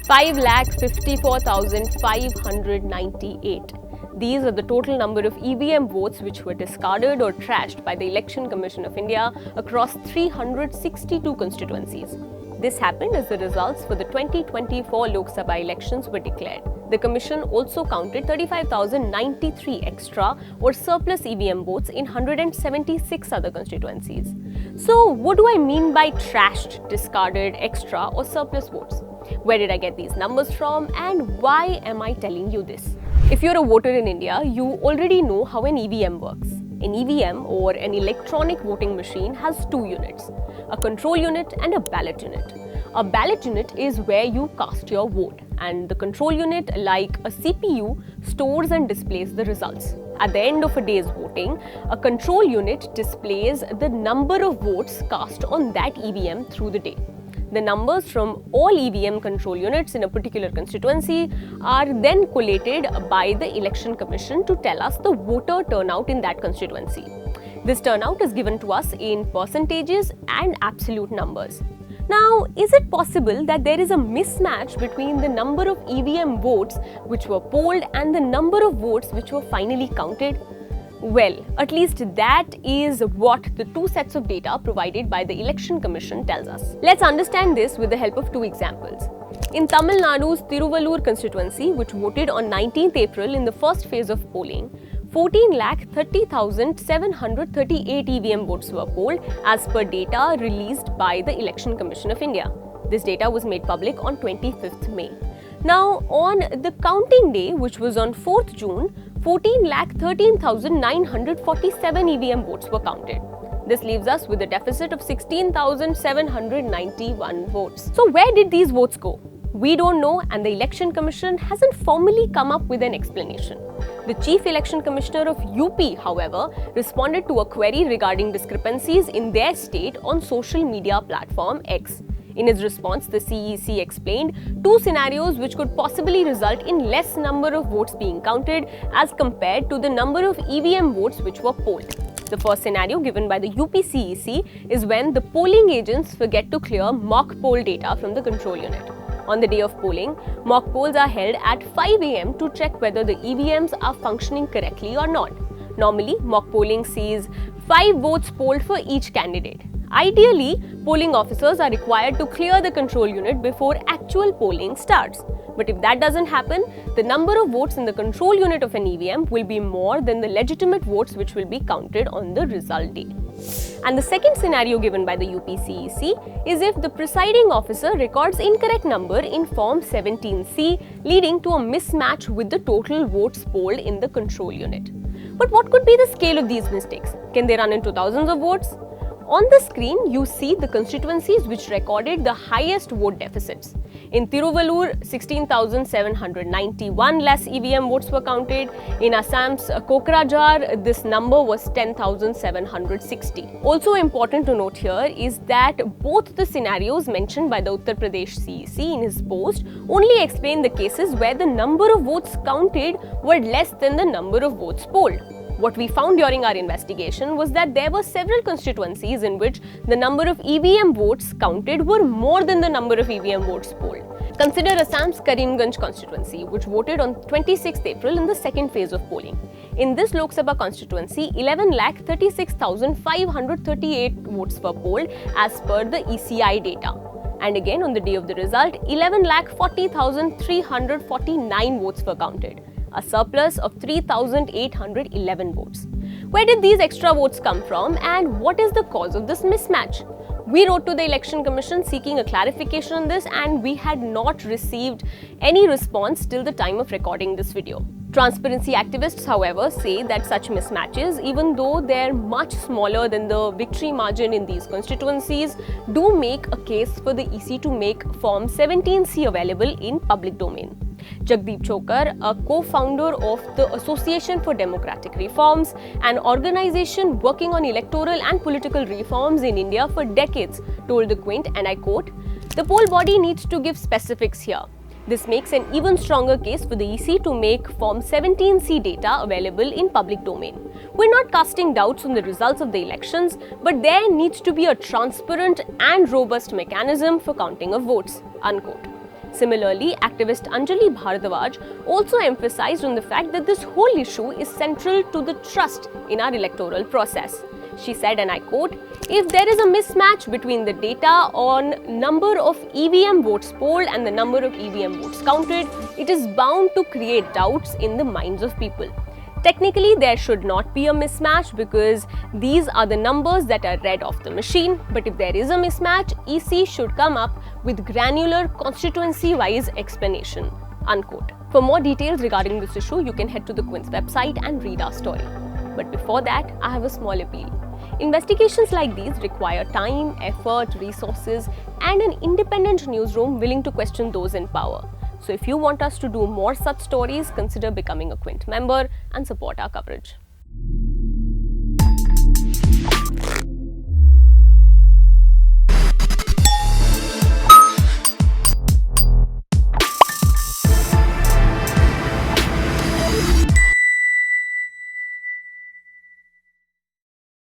5,54,598. These are the total number of EVM votes which were discarded or trashed by the Election Commission of India across 362 constituencies. This happened as the results for the 2024 Lok Sabha elections were declared. The Commission also counted 35,093 extra or surplus EVM votes in 176 other constituencies. So, what do I mean by trashed, discarded, extra or surplus votes? Where did I get these numbers from and why am I telling you this? If you're a voter in India, you already know how an EVM works. An EVM or an electronic voting machine has two units, a control unit and a ballot unit. A ballot unit is where you cast your vote, and the control unit, like a CPU, stores and displays the results. At the end of a day's voting, a control unit displays the number of votes cast on that EVM through the day. The numbers from all EVM control units in a particular constituency are then collated by the Election Commission to tell us the voter turnout in that constituency. This turnout is given to us in percentages and absolute numbers. Now, is it possible that there is a mismatch between the number of EVM votes which were polled and the number of votes which were finally counted? Well, at least that is what the two sets of data provided by the Election Commission tells us. Let's understand this with the help of two examples. In Tamil Nadu's Tiruvallur constituency, which voted on 19th April in the first phase of polling, 14,30,738 EVM votes were polled as per data released by the Election Commission of India. This data was made public on 25th May. Now, on the counting day, which was on 4th June, 14,13,947 EVM votes were counted. This leaves us with a deficit of 16,791 votes. So where did these votes go? We don't know, and the Election Commission hasn't formally come up with an explanation. The Chief Election Commissioner of UP, however, responded to a query regarding discrepancies in their state on social media platform X. In his response, the CEC explained two scenarios which could possibly result in less number of votes being counted as compared to the number of EVM votes which were polled. The first scenario given by the UP CEC is when the polling agents forget to clear mock poll data from the control unit. On the day of polling, mock polls are held at 5 am to check whether the EVMs are functioning correctly or not. Normally, mock polling sees 5 votes polled for each candidate. Ideally, polling officers are required to clear the control unit before actual polling starts. But if that doesn't happen, the number of votes in the control unit of an EVM will be more than the legitimate votes which will be counted on the result day. And the second scenario given by the UPCEC is if the presiding officer records incorrect number in Form 17C, leading to a mismatch with the total votes polled in the control unit. But what could be the scale of these mistakes? Can they run into thousands of votes? On the screen, you see the constituencies which recorded the highest vote deficits. In Tiruvallur, 16,791 less EVM votes were counted. In Assam's Kokrajhar, this number was 10,760. Also important to note here is that both the scenarios mentioned by the Uttar Pradesh CEC in his post only explain the cases where the number of votes counted were less than the number of votes polled. What we found during our investigation was that there were several constituencies in which the number of EVM votes counted were more than the number of EVM votes polled. Consider Assam's Karimganj constituency, which voted on 26th April in the second phase of polling. In this Lok Sabha constituency, 11,36,538 votes were polled as per the ECI data. And again, on the day of the result, 11,40,349 votes were counted, a surplus of 3,811 votes. Where did these extra votes come from and what is the cause of this mismatch? We wrote to the Election Commission seeking a clarification on this and we had not received any response till the time of recording this video. Transparency activists, however, say that such mismatches, even though they're much smaller than the victory margin in these constituencies, do make a case for the EC to make Form 17C available in public domain. Jagdeep Chokar, a co-founder of the Association for Democratic Reforms, an organization working on electoral and political reforms in India for decades, told The Quint, and I quote, "The poll body needs to give specifics here. This makes an even stronger case for the EC to make Form 17C data available in public domain. We're not casting doubts on the results of the elections, but there needs to be a transparent and robust mechanism for counting of votes." Unquote. Similarly, activist Anjali Bharadwaj also emphasized on the fact that this whole issue is central to the trust in our electoral process. She said, and I quote, "If there is a mismatch between the data on number of EVM votes polled and the number of EVM votes counted, it is bound to create doubts in the minds of people. Technically, there should not be a mismatch because these are the numbers that are read off the machine. But if there is a mismatch, EC should come up with granular constituency-wise explanation." Unquote. For more details regarding this issue, you can head to the Quint's website and read our story. But before that, I have a small appeal. Investigations like these require time, effort, resources, and an independent newsroom willing to question those in power. So if you want us to do more such stories, consider becoming a Quint member and support our coverage.